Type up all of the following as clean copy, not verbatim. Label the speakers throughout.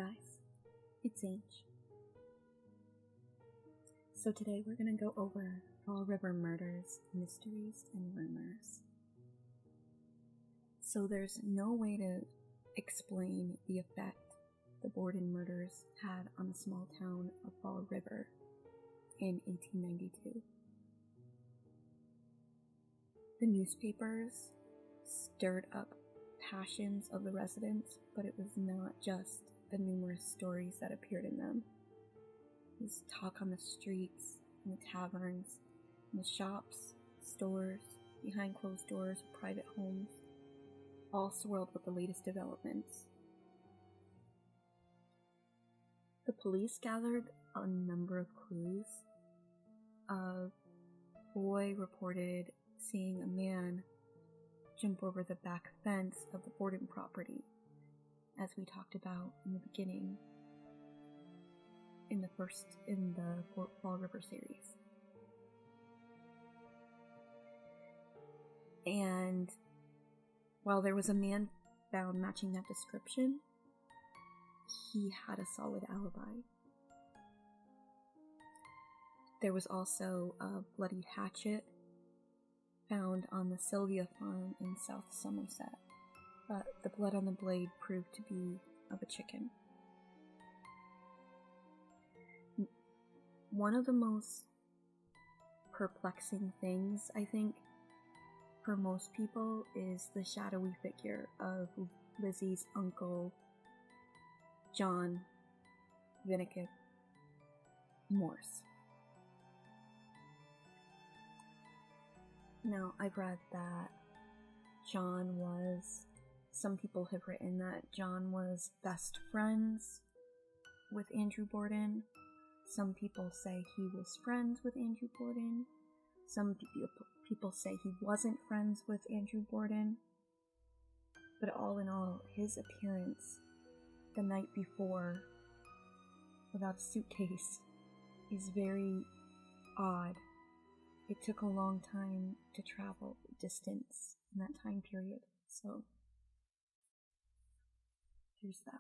Speaker 1: guys, it's Ange. So today we're gonna go over Fall River murders, mysteries, and rumors. So there's no way to explain the effect the Borden murders had on the small town of Fall River in 1892. The newspapers stirred up passions of the residents, but it was not just the numerous stories that appeared in them. It was talk on the streets, in the taverns, in the shops, stores, behind closed doors, private homes, all swirled with the latest developments. The police gathered a number of clues. A boy reported seeing a man jump over the back fence of the Borden property, as we talked about in the beginning in the Fall River series. And while there was a man found matching that description, he had a solid alibi. There was also a bloodied hatchet found on the Sylvia farm in South Somerset, but the blood on the blade proved to be of a chicken. One of the most perplexing things, I think, for most people is the shadowy figure of Lizzie's uncle, John Vinicke Morse. Now, I've read that some people have written that John was best friends with Andrew Borden. Some people say he was friends with Andrew Borden. Some people say he wasn't friends with Andrew Borden. But all in all, his appearance the night before without a suitcase is very odd. It took a long time to travel distance in that time period, so there's that.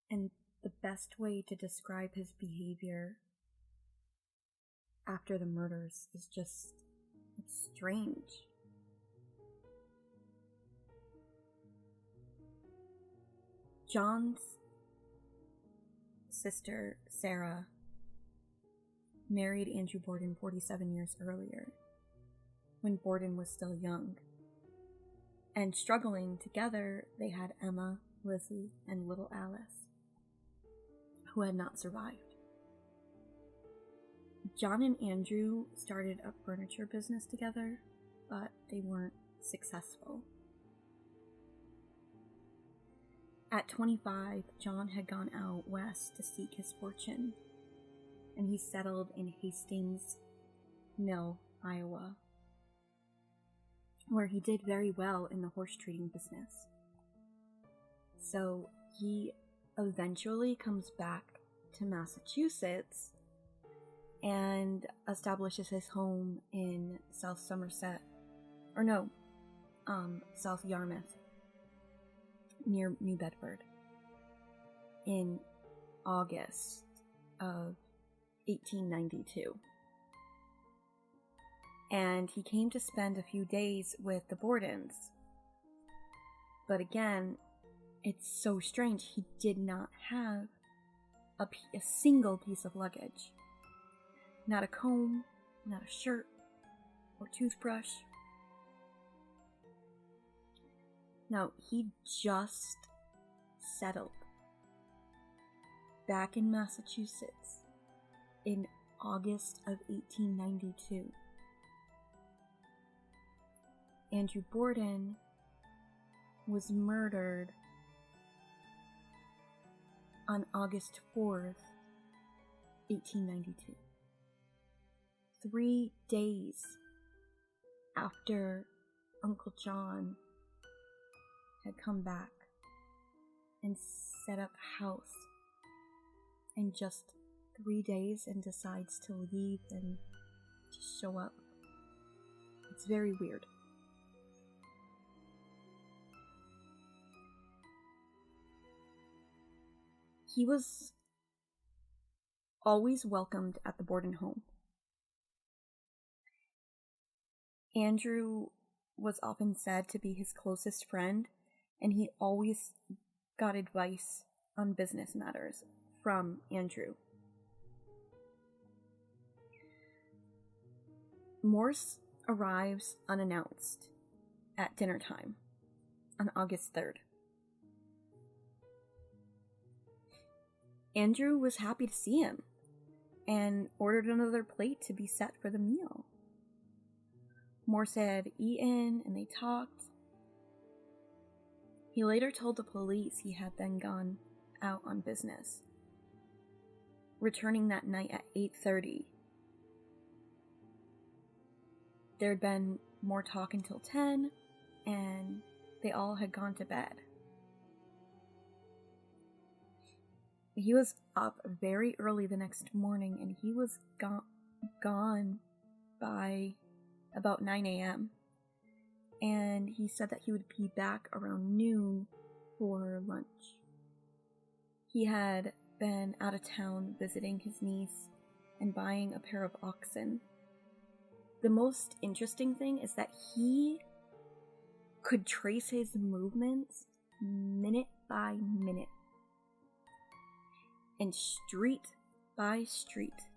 Speaker 1: And the best way to describe his behavior after the murders is just, it's strange. John's sister, Sarah, married Andrew Borden 47 years earlier, when Borden was still young. And struggling together, they had Emma, Lizzie, and little Alice, who had not survived. John and Andrew started a furniture business together, but they weren't successful. At 25, John had gone out west to seek his fortune, and he settled in Hastings Mill, Iowa, where he did very well in the horse trading business. So he eventually comes back to Massachusetts and establishes his home in South Yarmouth, near New Bedford, in August of 1892. And he came to spend a few days with the Bordens. But again, it's so strange, he did not have a single piece of luggage. Not a comb, not a shirt, or toothbrush. No, he just settled back in Massachusetts in August of 1892. Andrew Borden was murdered on August 4th, 1892. 3 days after Uncle John had come back and set up house, in just 3 days, and decides to leave and just show up. It's very weird. He was always welcomed at the Borden home. Andrew was often said to be his closest friend, and he always got advice on business matters from Andrew. Morse arrives unannounced at dinner time on August 3rd. Andrew was happy to see him and ordered another plate to be set for the meal. Morse had eaten and they talked. He later told the police he had then gone out on business, returning that night at 8:30. There had been more talk until 10, and they all had gone to bed. He was up very early the next morning, and he was gone by about 9 a.m. And he said that he would be back around noon for lunch. He had been out of town visiting his niece and buying a pair of oxen. The most interesting thing is that he could trace his movements minute by minute, and street by street,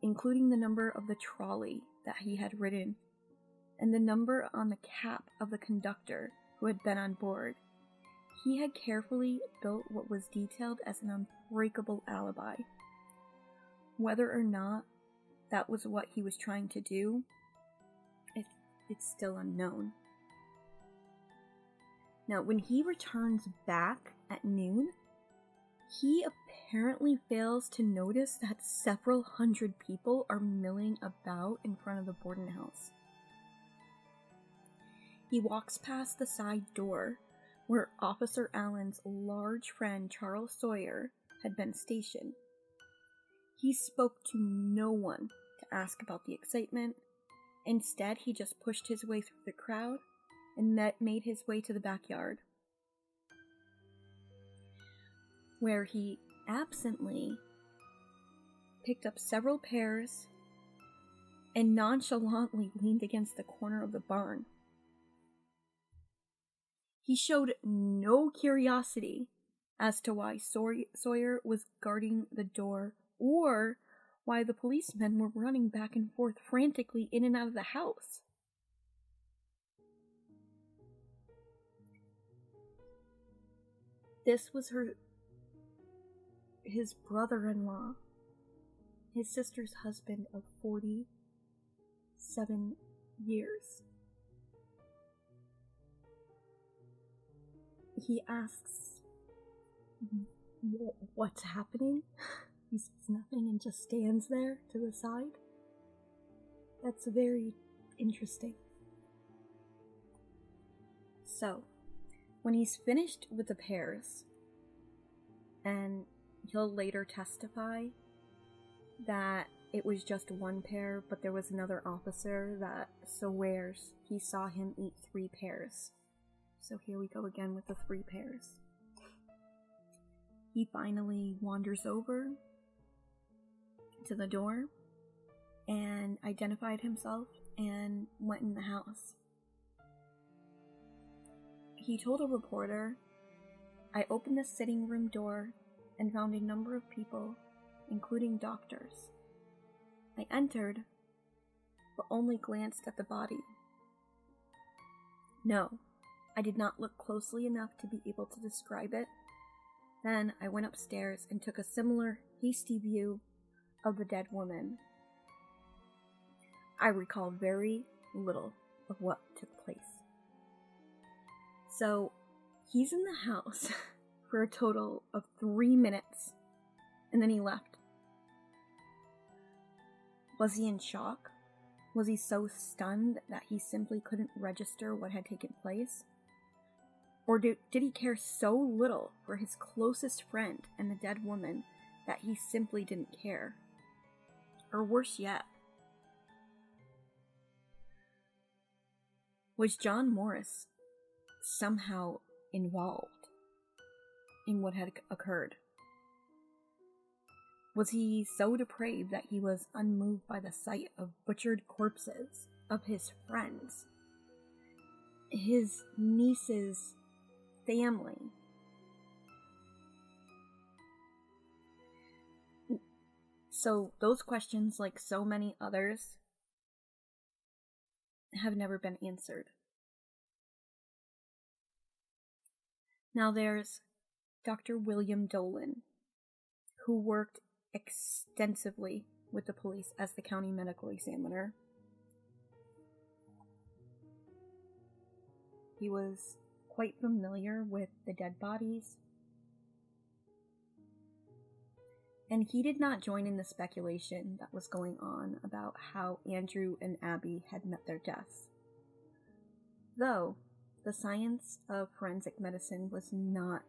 Speaker 1: including the number of the trolley that he had ridden and the number on the cap of the conductor who had been on board. He had carefully built what was detailed as an unbreakable alibi. Whether or not that was what he was trying to do, it's still unknown. Now, when he returns back at noon, he apparently fails to notice that several hundred people are milling about in front of the Borden house. He walks past the side door where Officer Allen's large friend Charles Sawyer had been stationed. He spoke to no one to ask about the excitement. Instead, he just pushed his way through the crowd and made his way to the backyard, where he absently picked up several pears and nonchalantly leaned against the corner of the barn. He showed no curiosity as to why Sawyer was guarding the door or why the policemen were running back and forth frantically in and out of the house. This was his brother-in-law, his sister's husband of 47 years. He asks, "What's happening?" He says nothing and just stands there to the side. That's very interesting. So, when he's finished with the pears, and he'll later testify that it was just one pear, but there was another officer that swears he saw him eat 3 pears. So here we go again with the 3 pears. He finally wanders over to the door and identified himself and went in the house. He told a reporter, "I opened the sitting room door and found a number of people, including doctors. I entered, but only glanced at the body. No, I did not look closely enough to be able to describe it. Then I went upstairs and took a similar hasty view of the dead woman. I recall very little of what took place." So, he's in the house for a total of 3 minutes, and then he left. Was he in shock? Was he so stunned that he simply couldn't register what had taken place? Or did he care so little for his closest friend and the dead woman that he simply didn't care? Or worse yet, was John Morris somehow involved in what had occurred? Was he so depraved that he was unmoved by the sight of butchered corpses of his friends, his niece's family? So those questions, like so many others, have never been answered. Now there's Dr. William Dolan, who worked extensively with the police as the county medical examiner. He was quite familiar with the dead bodies, and he did not join in the speculation that was going on about how Andrew and Abby had met their deaths. Though the science of forensic medicine was not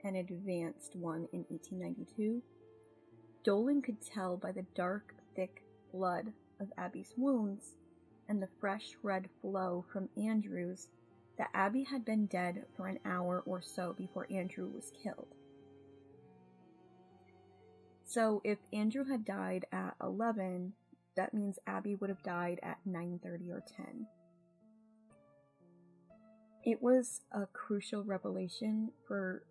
Speaker 1: an advanced one in 1892, Dolan could tell by the dark, thick blood of Abby's wounds and the fresh red flow from Andrew's that Abby had been dead for an hour or so before Andrew was killed. So if Andrew had died at 11, that means Abby would have died at 9:30 or 10. It was a crucial revelation, for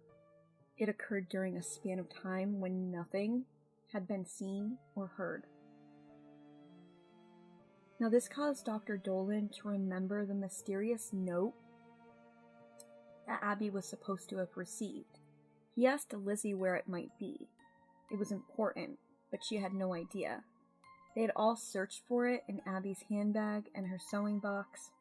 Speaker 1: it occurred during a span of time when nothing had been seen or heard. Now this caused Dr. Dolan to remember the mysterious note that Abby was supposed to have received. He asked Lizzie where it might be. It was important, but she had no idea. They had all searched for it in Abby's handbag and her sewing box.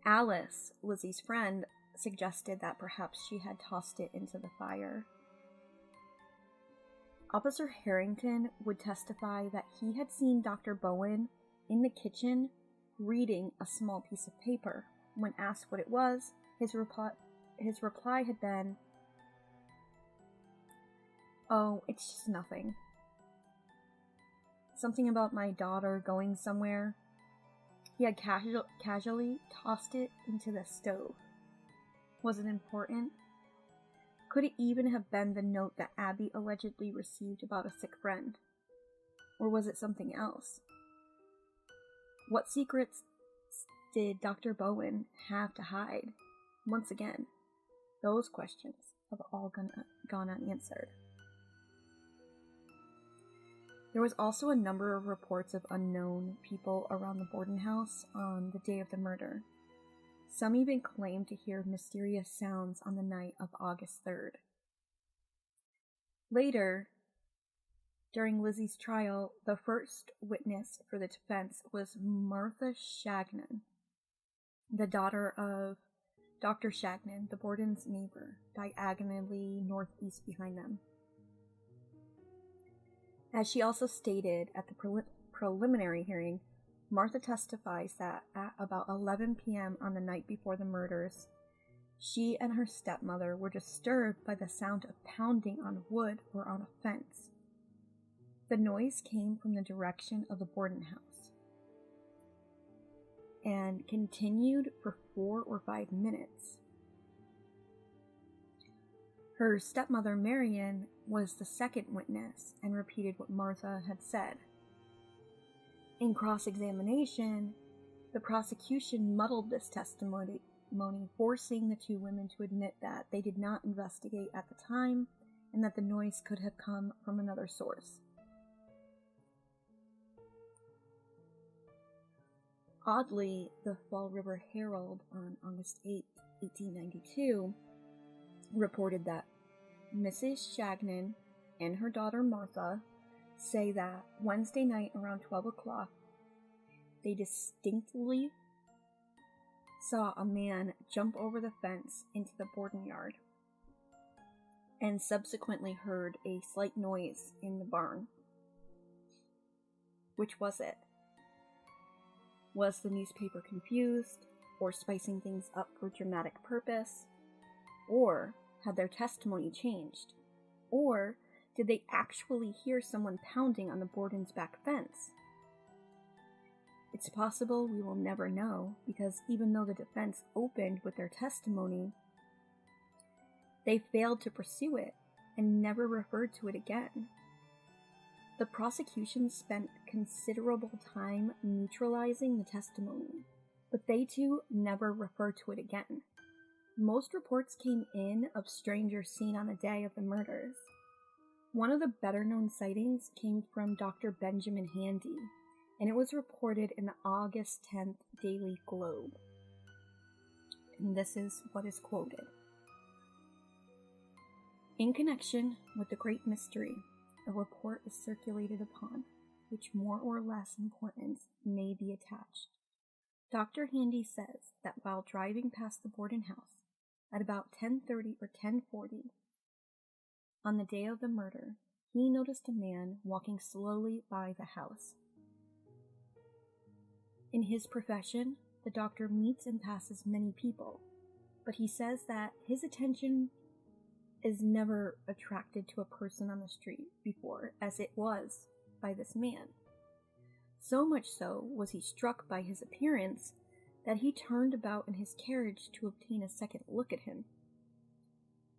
Speaker 1: Alice, Lizzie's friend, suggested that perhaps she had tossed it into the fire. Officer Harrington would testify that he had seen Dr. Bowen in the kitchen reading a small piece of paper. When asked what it was, his reply had been, "Oh, it's just nothing. Something about my daughter going somewhere." He had casually tossed it into the stove. Was it important? Could it even have been the note that Abby allegedly received about a sick friend? Or was it something else? What secrets did Dr. Bowen have to hide? Once again, those questions have all gone unanswered. There was also a number of reports of unknown people around the Borden house on the day of the murder. Some even claimed to hear mysterious sounds on the night of August 3rd. Later, during Lizzie's trial, the first witness for the defense was Martha Shagnon, the daughter of Dr. Shagnon, the Borden's neighbor, diagonally northeast behind them. As she also stated at the preliminary hearing, Martha testifies that at about 11 p.m. on the night before the murders, she and her stepmother were disturbed by the sound of pounding on wood or on a fence. The noise came from the direction of the Borden house and continued for 4 or 5 minutes. Her stepmother, Marion, was the second witness and repeated what Martha had said. In cross-examination, the prosecution muddled this testimony, forcing the two women to admit that they did not investigate at the time and that the noise could have come from another source. Oddly, the Fall River Herald on August 8, 1892, reported that Mrs. Shagnon and her daughter Martha say that Wednesday night around 12 o'clock, they distinctly saw a man jump over the fence into the Borden yard and subsequently heard a slight noise in the barn. Which was it? Was the newspaper confused or spicing things up for dramatic purpose? Or had their testimony changed? Or did they actually hear someone pounding on the Borden's back fence? It's possible we will never know, because even though the defense opened with their testimony, they failed to pursue it and never referred to it again. The prosecution spent considerable time neutralizing the testimony, but they too never referred to it again. Most reports came in of strangers seen on the day of the murders. One of the better-known sightings came from Dr. Benjamin Handy, and it was reported in the August 10th Daily Globe. And this is what is quoted. In connection with the great mystery, a report is circulated upon which more or less importance may be attached. Dr. Handy says that while driving past the Borden house at about 10:30 or 10:40 on the day of the murder, he noticed a man walking slowly by the house. In his profession, the doctor meets and passes many people, but he says that his attention is never attracted to a person on the street before as it was by this man. So much so was he struck by his appearance that he turned about in his carriage to obtain a second look at him.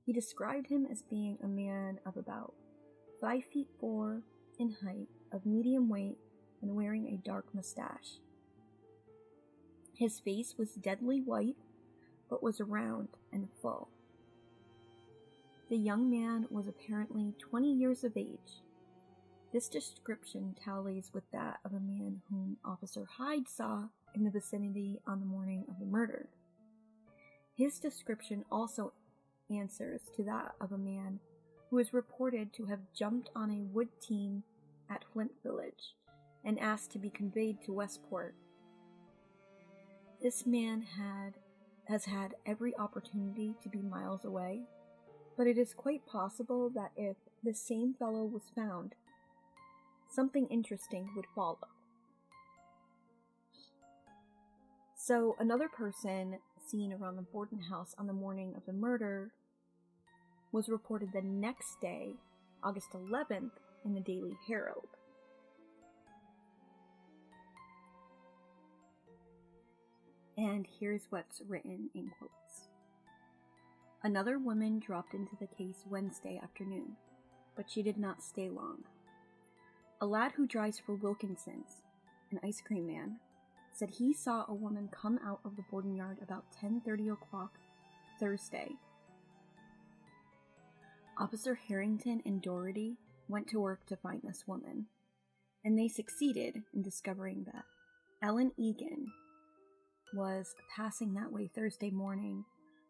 Speaker 1: He described him as being a man of about 5'4" in height, of medium weight, and wearing a dark mustache. His face was deadly white, but was round and full. The young man was apparently 20 years of age. This description tallies with that of a man whom Officer Hyde saw in the vicinity on the morning of the murder. His description also answers to that of a man who is reported to have jumped on a wood team at Flint Village and asked to be conveyed to Westport. This man has had every opportunity to be miles away, but it is quite possible that if the same fellow was found, something interesting would follow. So another person seen around the Borden house on the morning of the murder was reported the next day, August 11th, in the Daily Herald. And here's what's written in quotes. Another woman dropped into the case Wednesday afternoon, but she did not stay long. A lad who drives for Wilkinson's, an ice cream man, said he saw a woman come out of the Borden yard about 10:30 o'clock Thursday. Officer Harrington and Doherty went to work to find this woman, and they succeeded in discovering that Ellen Egan was passing that way Thursday morning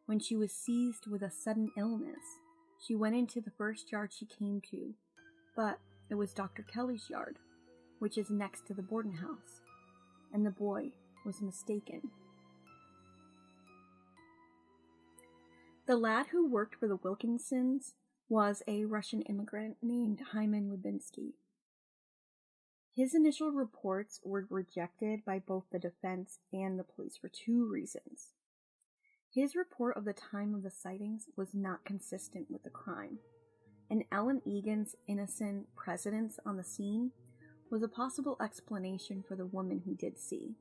Speaker 1: when she was seized with a sudden illness. She went into the first yard she came to, but it was Dr. Kelly's yard, which is next to the Borden house, and the boy was mistaken. The lad who worked for the Wilkinsons was a Russian immigrant named Hyman Lubinsky. His initial reports were rejected by both the defense and the police for two reasons. His report of the time of the sightings was not consistent with the crime, and Ellen Egan's innocent presence on the scene was a possible explanation for the woman he did see.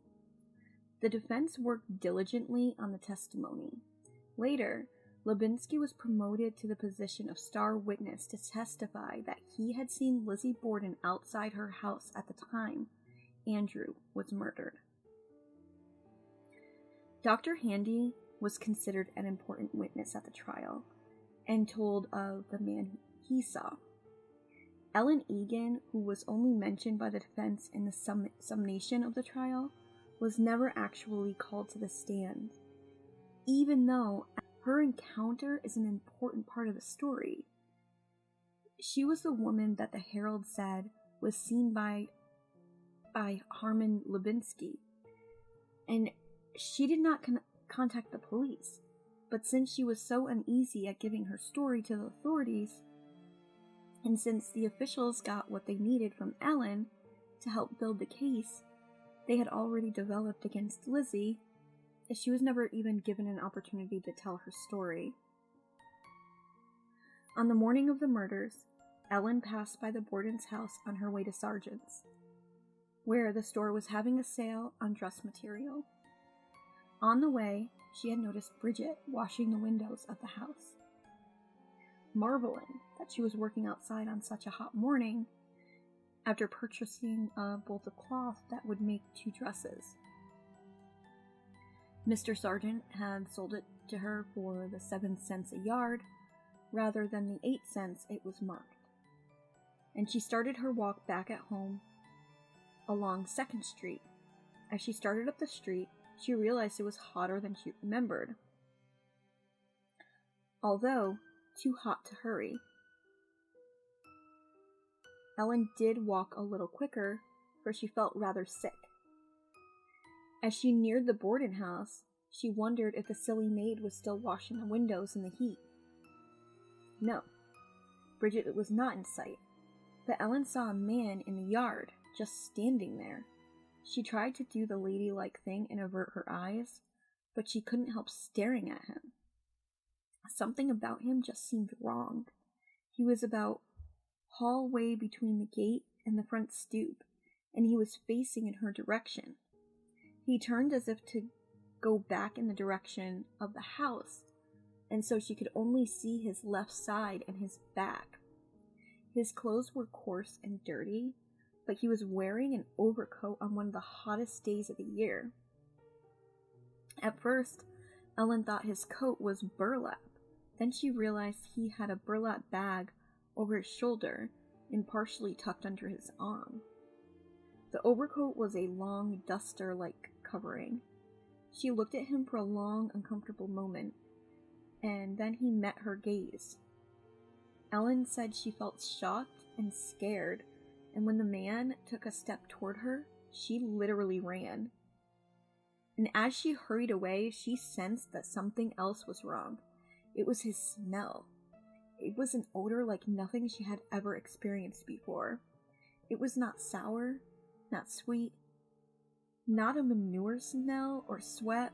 Speaker 1: The defense worked diligently on the testimony. Later, Lubinsky was promoted to the position of star witness to testify that he had seen Lizzie Borden outside her house at the time Andrew was murdered. Dr. Handy was considered an important witness at the trial and told of the man he saw. Ellen Egan, who was only mentioned by the defense in the summation of the trial, was never actually called to the stand, even though her encounter is an important part of the story. She was the woman that the Herald said was seen by Hyman Lubinsky, and she did not contact the police. But since she was so uneasy at giving her story to the authorities, and since the officials got what they needed from Ellen to help build the case they had already developed against Lizzie, she was never even given an opportunity to tell her story. On the morning of the murders, Ellen passed by the Borden's house on her way to Sargent's, where the store was having a sale on dress material. On the way, she had noticed Bridget washing the windows of the house. marveling that she was working outside on such a hot morning after purchasing a bolt of cloth that would make 2 dresses. Mr. Sargent had sold it to her for the 7 cents a yard rather than the 8 cents it was marked, and she started her walk back at home along 2nd Street. As she started up the street, she realized it was hotter than she remembered, although too hot to hurry. Ellen did walk a little quicker, for she felt rather sick. As she neared the Borden house, she wondered if the silly maid was still washing the windows in the heat. No, Bridget was not in sight, but Ellen saw a man in the yard, just standing there. She tried to do the ladylike thing and avert her eyes, but she couldn't help staring at him. Something about him just seemed wrong. He was about halfway between the gate and the front stoop, and he was facing in her direction. He turned as if to go back in the direction of the house, and so she could only see his left side and his back. His clothes were coarse and dirty, but he was wearing an overcoat on one of the hottest days of the year. At first, Ellen thought his coat was burlap. Then she realized he had a burlap bag over his shoulder and partially tucked under his arm. The overcoat was a long duster-like covering. She looked at him for a long, uncomfortable moment, and then he met her gaze. Ellen said she felt shocked and scared, and when the man took a step toward her, she literally ran. And as she hurried away, she sensed that something else was wrong. It was his smell. It was an odor like nothing she had ever experienced before. It was not sour, not sweet, not a manure smell or sweat.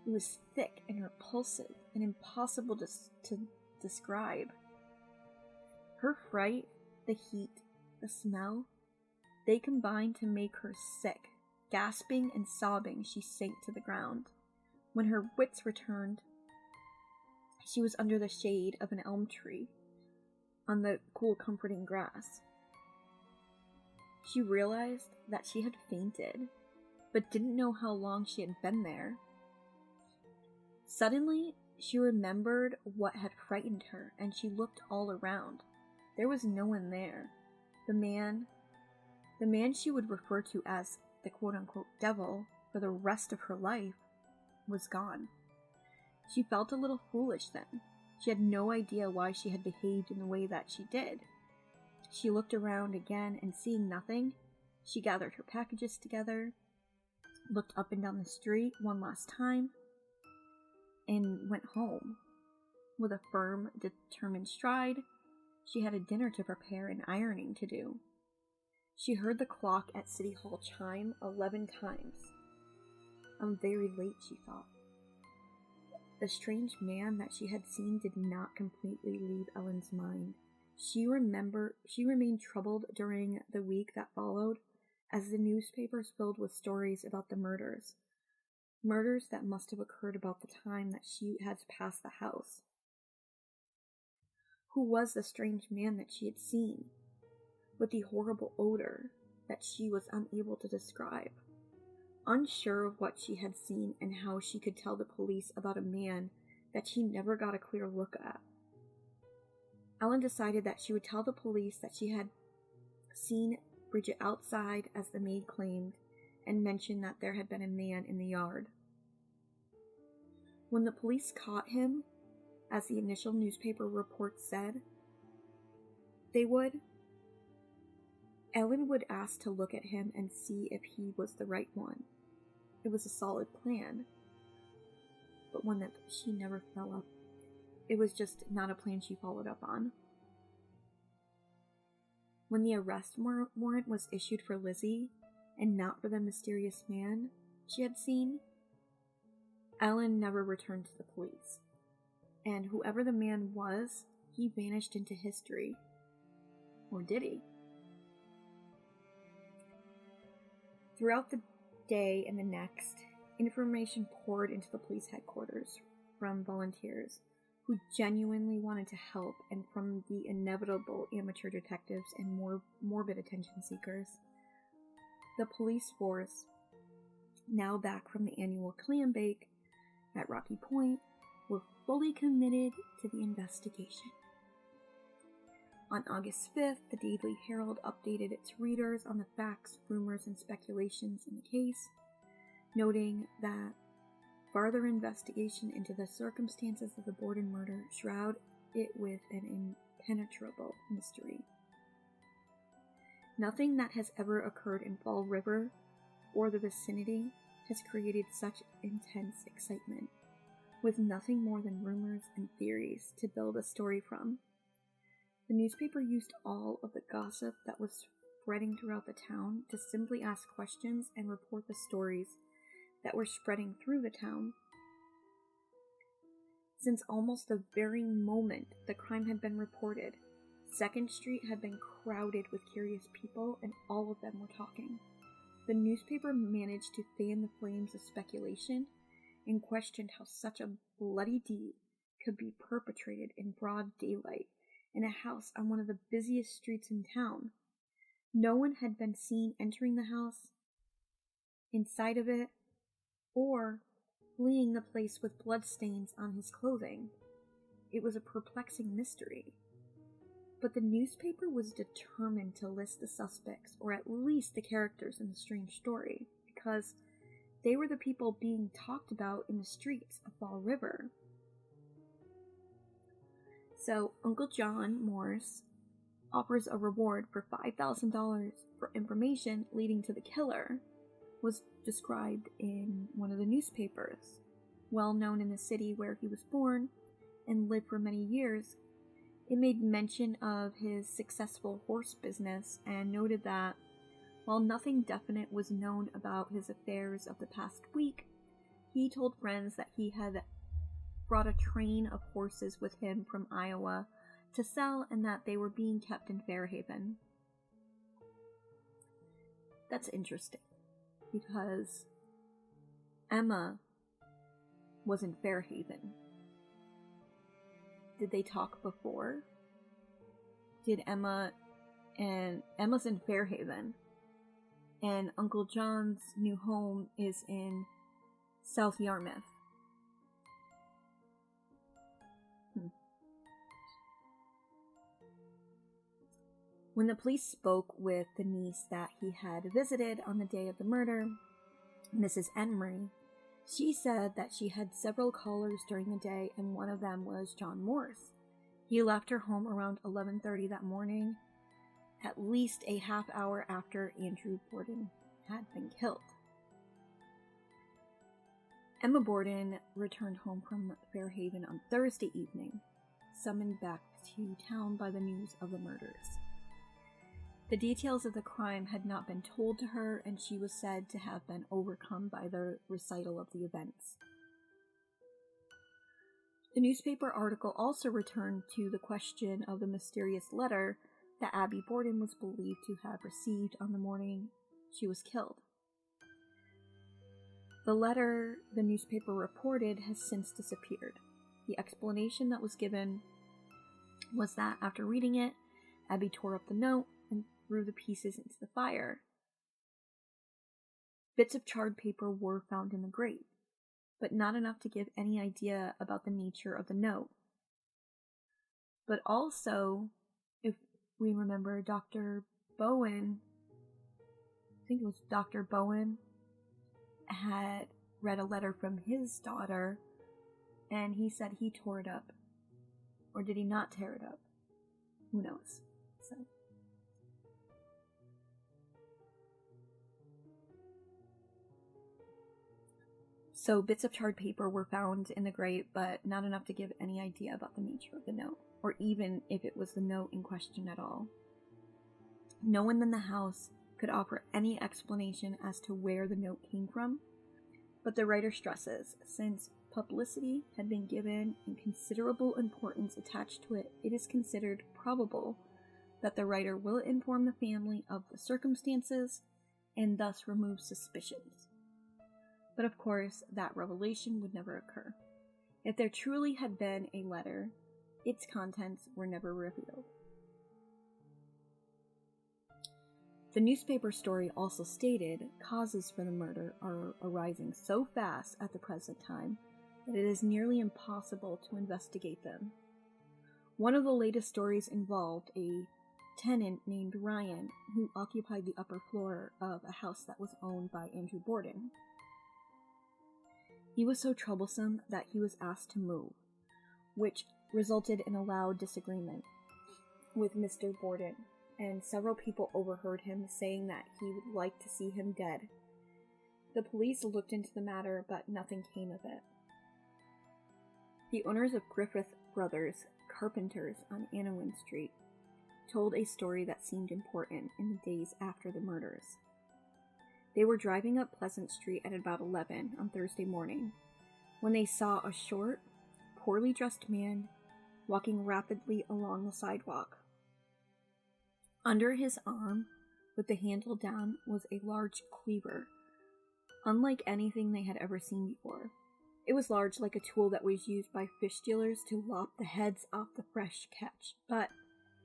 Speaker 1: It was thick and repulsive and impossible to describe. Her fright, the heat, the smell, they combined to make her sick. Gasping and sobbing, she sank to the ground. When her wits returned, she was under the shade of an elm tree, on the cool, comforting grass. She realized that she had fainted, but didn't know how long she had been there. Suddenly, she remembered what had frightened her, and she looked all around. There was no one there. The man she would refer to as the quote-unquote devil for the rest of her life, was gone. She felt a little foolish then. She had no idea why she had behaved in the way that she did. She looked around again, and seeing nothing, she gathered her packages together, looked up and down the street one last time, and went home. With a firm, determined stride, she had a dinner to prepare and ironing to do. She heard the clock at City Hall chime 11 times. I'm very late, she thought. The strange man that she had seen did not completely leave Ellen's mind. She remained troubled during the week that followed, as the newspapers filled with stories about the murders. Murders that must have occurred about the time that she had passed the house. Who was the strange man that she had seen, with the horrible odor that she was unable to describe? Unsure of what she had seen and how she could tell the police about a man that she never got a clear look at, Ellen decided that she would tell the police that she had seen Bridget outside, as the maid claimed, and mention that there had been a man in the yard. When the police caught him, as the initial newspaper report said they would, Ellen would ask to look at him and see if he was the right one. It was a solid plan, but one that she never fell up. It was just not a plan she followed up on. When the arrest warrant was issued for Lizzie, and not for the mysterious man she had seen, Ellen never returned to the police. And whoever the man was, he vanished into history. Or did he? Throughout the day and the next, information poured into the police headquarters from volunteers who genuinely wanted to help, and from the inevitable amateur detectives and more morbid attention seekers. The police force, now back from the annual clam bake at Rocky Point, were fully committed to the investigation. On August 5th, the Daily Herald updated its readers on the facts, rumors, and speculations in the case, noting that further investigation into the circumstances of the Borden murder shroud it with an impenetrable mystery. Nothing that has ever occurred in Fall River or the vicinity has created such intense excitement, with nothing more than rumors and theories to build a story from. The newspaper used all of the gossip that was spreading throughout the town to simply ask questions and report the stories that were spreading through the town. Since almost the very moment the crime had been reported, 2nd Street had been crowded with curious people, and all of them were talking. The newspaper managed to fan the flames of speculation and questioned how such a bloody deed could be perpetrated in broad daylight in a house on one of the busiest streets in town. No one had been seen entering the house, inside of it, or fleeing the place with bloodstains on his clothing. It was a perplexing mystery. But the newspaper was determined to list the suspects, or at least the characters in the strange story, because they were the people being talked about in the streets of Fall River. So Uncle John Morse offers a reward for $5,000 for information leading to the killer, was described in one of the newspapers. Well known in the city where he was born and lived for many years, it made mention of his successful horse business and noted that while nothing definite was known about his affairs of the past week, he told friends that he had brought a train of horses with him from Iowa to sell and that they were being kept in Fairhaven. That's interesting, because Emma was in Fairhaven. Did they talk before? Emma's in Fairhaven, and Uncle John's new home is in South Yarmouth. When the police spoke with the niece that he had visited on the day of the murder, Mrs. Emery, she said that she had several callers during the day, and one of them was John Morse. He left her home around 11:30 that morning, at least a half hour after Andrew Borden had been killed. Emma Borden returned home from Fairhaven on Thursday evening, summoned back to town by the news of the murders. The details of the crime had not been told to her, and she was said to have been overcome by the recital of the events. The newspaper article also returned to the question of the mysterious letter that Abby Borden was believed to have received on the morning she was killed. The letter, the newspaper reported, has since disappeared. The explanation that was given was that after reading it, Abby tore up the note and threw the pieces into the fire. Bits of charred paper were found in the grate, but not enough to give any idea about the nature of the note. But also, if we remember, Dr. Bowen, I think it was Dr. Bowen, had read a letter from his daughter, and he said he tore it up. Or did he not tear it up? Who knows? So bits of charred paper were found in the grate, but not enough to give any idea about the nature of the note, or even if it was the note in question at all. No one in the house could offer any explanation as to where the note came from, but the writer stresses, since publicity had been given and considerable importance attached to it, it is considered probable that the writer will inform the family of the circumstances and thus remove suspicions. But of course, that revelation would never occur. If there truly had been a letter, its contents were never revealed. The newspaper story also stated causes for the murder are arising so fast at the present time that it is nearly impossible to investigate them. One of the latest stories involved a tenant named Ryan who occupied the upper floor of a house that was owned by Andrew Borden. He was so troublesome that he was asked to move, which resulted in a loud disagreement with Mr. Borden, and several people overheard him saying that he would like to see him dead. The police looked into the matter, but nothing came of it. The owners of Griffith Brothers Carpenters on Anowin Street told a story that seemed important in the days after the murders. They were driving up Pleasant Street at about 11 on Thursday morning when they saw a short, poorly dressed man walking rapidly along the sidewalk. Under his arm, with the handle down, was a large cleaver, unlike anything they had ever seen before. It was large, like a tool that was used by fish dealers to lop the heads off the fresh catch, but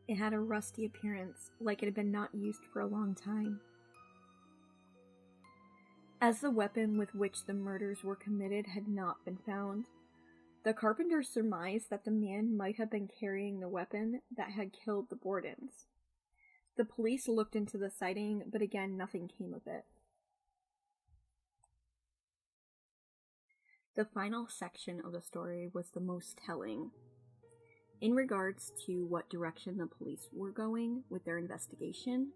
Speaker 1: it had a rusty appearance, like it had been not used for a long time. As the weapon with which the murders were committed had not been found, the carpenters surmised that the man might have been carrying the weapon that had killed the Bordens. The police looked into the sighting, but again, nothing came of it. The final section of the story was the most telling. In regards to what direction the police were going with their investigation,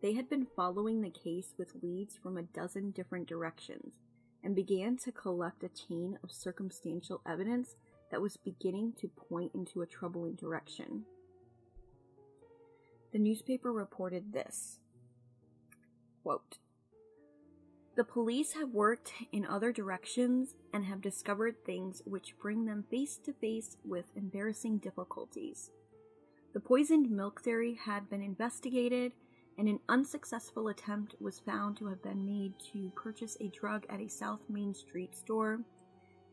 Speaker 1: they had been following the case with leads from a dozen different directions and began to collect a chain of circumstantial evidence that was beginning to point into a troubling direction. The newspaper reported this, quote, "The police have worked in other directions and have discovered things which bring them face to face with embarrassing difficulties. The poisoned milk theory had been investigated, and an unsuccessful attempt was found to have been made to purchase a drug at a South Main Street store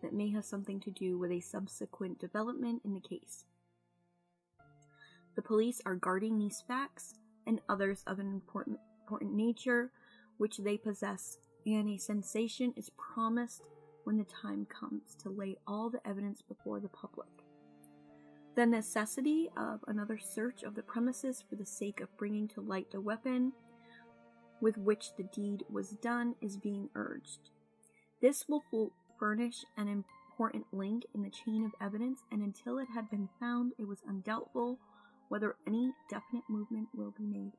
Speaker 1: that may have something to do with a subsequent development in the case. The police are guarding these facts and others of an important nature which they possess, and a sensation is promised when the time comes to lay all the evidence before the public. The necessity of another search of the premises for the sake of bringing to light the weapon with which the deed was done is being urged. This will furnish an important link in the chain of evidence, and until it had been found, it was undoubtful whether any definite movement will be made."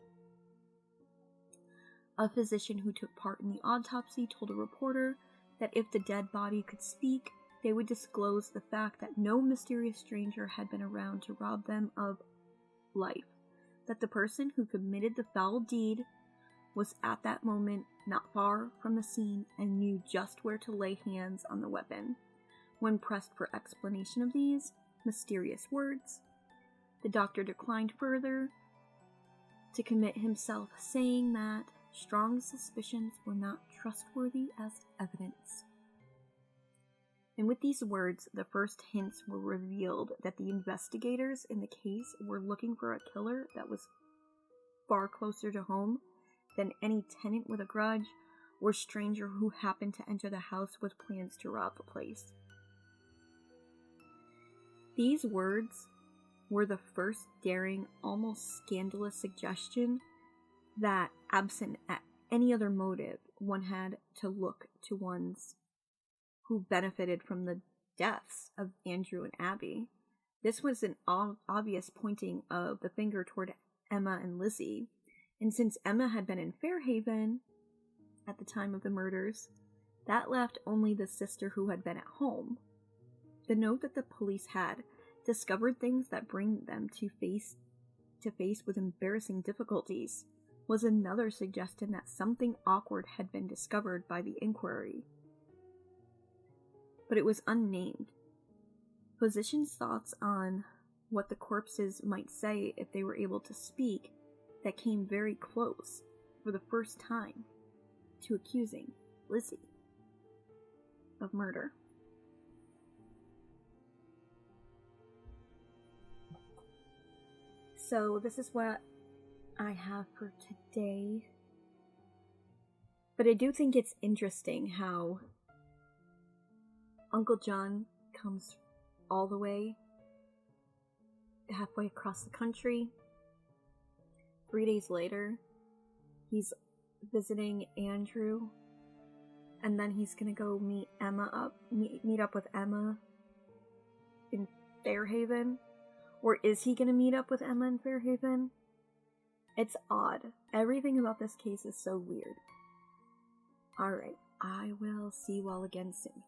Speaker 1: A physician who took part in the autopsy told a reporter that if the dead body could speak, they would disclose the fact that no mysterious stranger had been around to rob them of life, that the person who committed the foul deed was at that moment not far from the scene and knew just where to lay hands on the weapon. When pressed for explanation of these mysterious words, the doctor declined further to commit himself, saying that strong suspicions were not trustworthy as evidence. And with these words, the first hints were revealed that the investigators in the case were looking for a killer that was far closer to home than any tenant with a grudge or stranger who happened to enter the house with plans to rob the place. These words were the first daring, almost scandalous suggestion that, absent any other motive, one had to look to ones who benefited from the deaths of Andrew and Abby. This was an obvious pointing of the finger toward Emma and Lizzie, and since Emma had been in Fairhaven at the time of the murders, that left only the sister who had been at home. The note that the police had discovered things that bring them to face with embarrassing difficulties was another suggestion that something awkward had been discovered by the inquiry. But it was unnamed. Physicians' thoughts on what the corpses might say if they were able to speak that came very close, for the first time, to accusing Lizzie of murder. So this is what I have for today. But I do think it's interesting how Uncle John comes all the way halfway across the country. 3 days later, he's visiting Andrew, and then he's gonna go meet up with Emma in Fairhaven. Or is he gonna meet up with Emma in Fairhaven? It's odd. Everything about this case is so weird. Alright, I will see you all again soon.